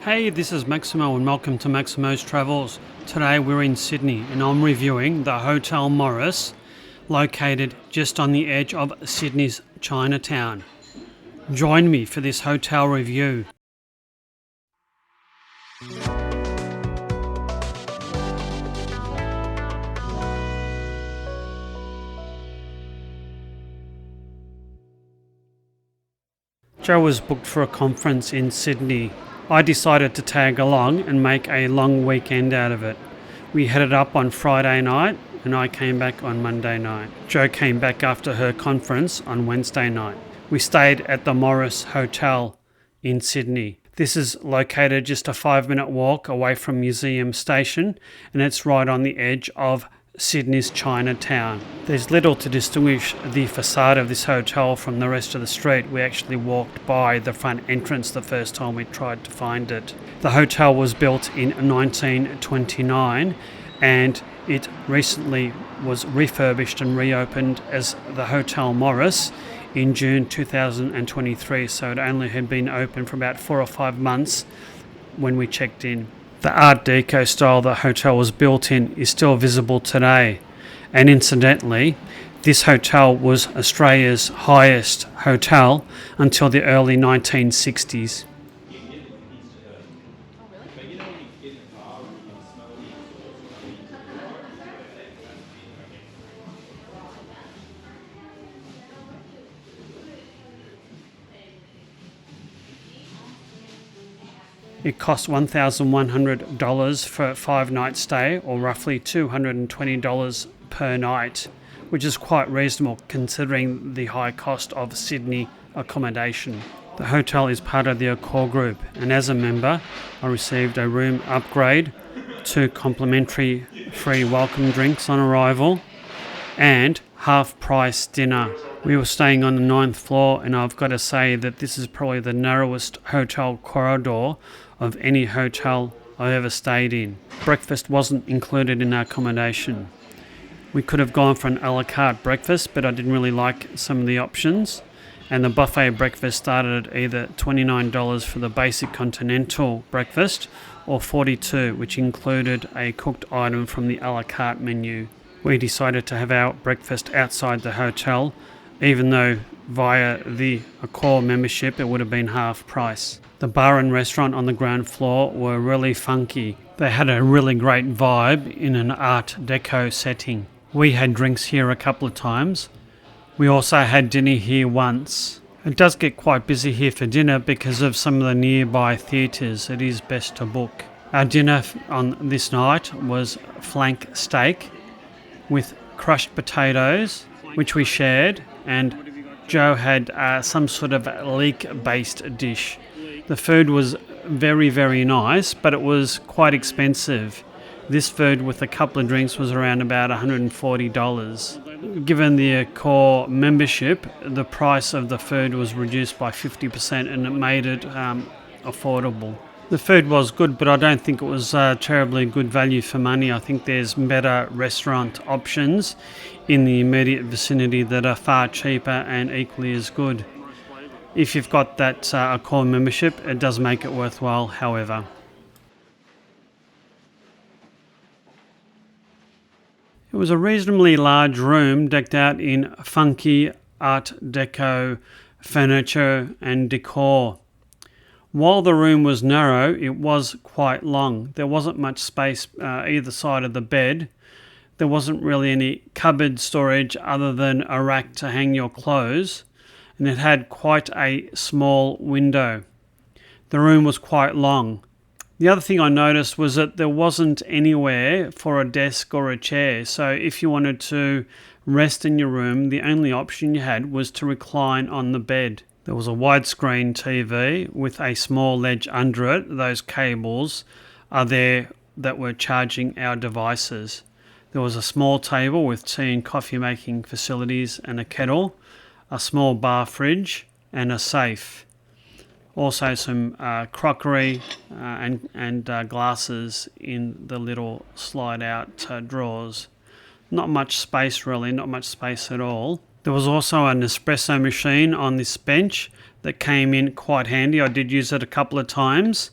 Hey, this is Maximo and welcome to Maximo's Travels. Today we're in Sydney and I'm reviewing the Hotel Morris, located just on the edge of Sydney's Chinatown. Join me for this hotel review. Joe was booked for a conference in Sydney. I decided to tag along and make a long weekend out of it. We headed up on Friday night and I came back on Monday night. Joe came back after her conference on Wednesday night. We stayed at the Morris Hotel in Sydney. This is located just a 5-minute walk away from Museum Station and it's right on the edge of Sydney's Chinatown. There's little to distinguish the facade of this hotel from the rest of the street. We actually walked by the front entrance the first time we tried to find it. The hotel was built in 1929 and it recently was refurbished and reopened as the Hotel Morris in June 2023, so it only had been open for about 4 or 5 months when we checked in. The Art Deco style the hotel was built in is still visible today. And incidentally, this hotel was Australia's highest hotel until the early 1960s. It cost $1,100 for a 5-night stay, or roughly $220 per night, which is quite reasonable considering the high cost of Sydney accommodation. The hotel is part of the Accor group, and as a member, I received a room upgrade, 2 complimentary free welcome drinks on arrival, and half-price dinner. We were staying on the 9th floor, and I've got to say that this is probably the narrowest hotel corridor of any hotel I've ever stayed in. Breakfast wasn't included in our accommodation. We could have gone for an a la carte breakfast, but I didn't really like some of the options. And the buffet breakfast started at either $29 for the basic continental breakfast or $42, which included a cooked item from the a la carte menu. We decided to have our breakfast outside the hotel, even though via the Accor membership it would have been half price. The bar and restaurant on the ground floor were really funky. They had a really great vibe in an Art Deco setting. We had drinks here a couple of times. We also had dinner here once. It does get quite busy here for dinner because of some of the nearby theatres. It is best to book. Our dinner on this night was flank steak with crushed potatoes, which we shared, and Joe had some sort of leek-based dish. The food was very, very nice, but it was quite expensive. This food with a couple of drinks was around about $140. Given the Accor membership, the price of the food was reduced by 50% and it made it affordable. The food was good, but I don't think it was terribly good value for money. I think there's better restaurant options in the immediate vicinity that are far cheaper and equally as good. If you've got that Accor membership, it does make it worthwhile, however. It was a reasonably large room decked out in funky Art Deco furniture and decor. While the room was narrow, it was quite long. There wasn't much space either side of the bed. There wasn't really any cupboard storage other than a rack to hang your clothes, and it had quite a small window. The room was quite long. The other thing I noticed was that there wasn't anywhere for a desk or a chair, so if you wanted to rest in your room, the only option you had was to recline on the bed. There was a widescreen TV with a small ledge under it. Those cables are there that were charging our devices. There was a small table with tea and coffee making facilities and a kettle, a small bar fridge and a safe. Also some crockery and glasses in the little slide out drawers. Not much space really, not much space at all. There was also an espresso machine on this bench that came in quite handy. I did use it a couple of times.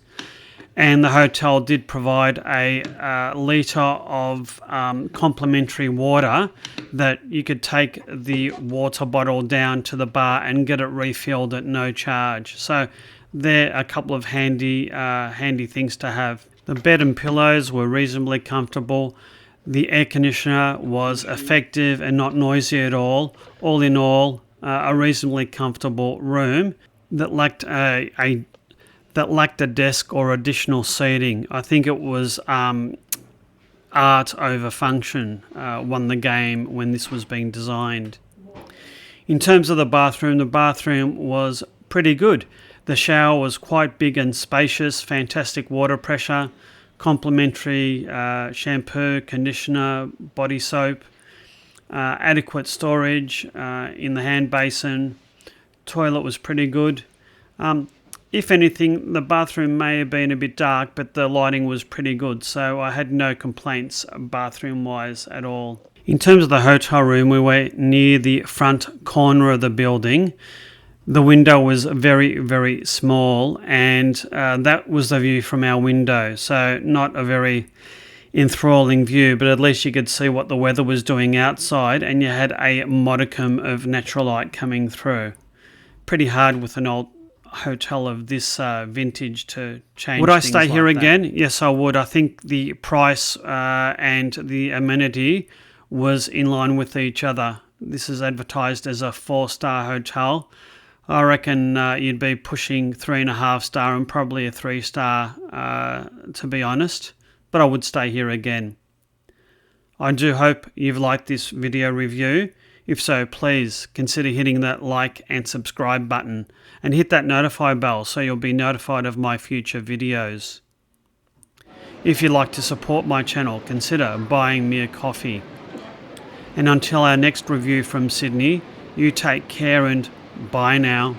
And the hotel did provide a litre of complimentary water that you could take the water bottle down to the bar and get it refilled at no charge. So they're a couple of handy things to have. The bed and pillows were reasonably comfortable. The air conditioner was effective and not noisy at all. All in all, a reasonably comfortable room that lacked a desk or additional seating. I think it was art over function won the game when this was being designed. In terms of the bathroom was pretty good. The shower was quite big and spacious, fantastic water pressure, complimentary shampoo, conditioner, body soap, adequate storage in the hand basin. Toilet was pretty good. If anything, the bathroom may have been a bit dark, but the lighting was pretty good, so I had no complaints bathroom-wise at all. In terms of the hotel room, we were near the front corner of the building. The window was very, very small, and that was the view from our window, so not a very enthralling view, but at least you could see what the weather was doing outside, and you had a modicum of natural light coming through. Pretty hard with an old hotel of this vintage to change. Would I stay here again? Yes, I would. I think the price and the amenity was in line with each other. This is advertised as a 4-star hotel. I reckon you'd be pushing 3.5 star and probably a 3-star to be honest, but I would stay here again. I do hope you've liked this video review. If so, please consider hitting that like and subscribe button and hit that notify bell so you'll be notified of my future videos. If you'd like to support my channel, consider buying me a coffee. And until our next review from Sydney, you take care and bye now.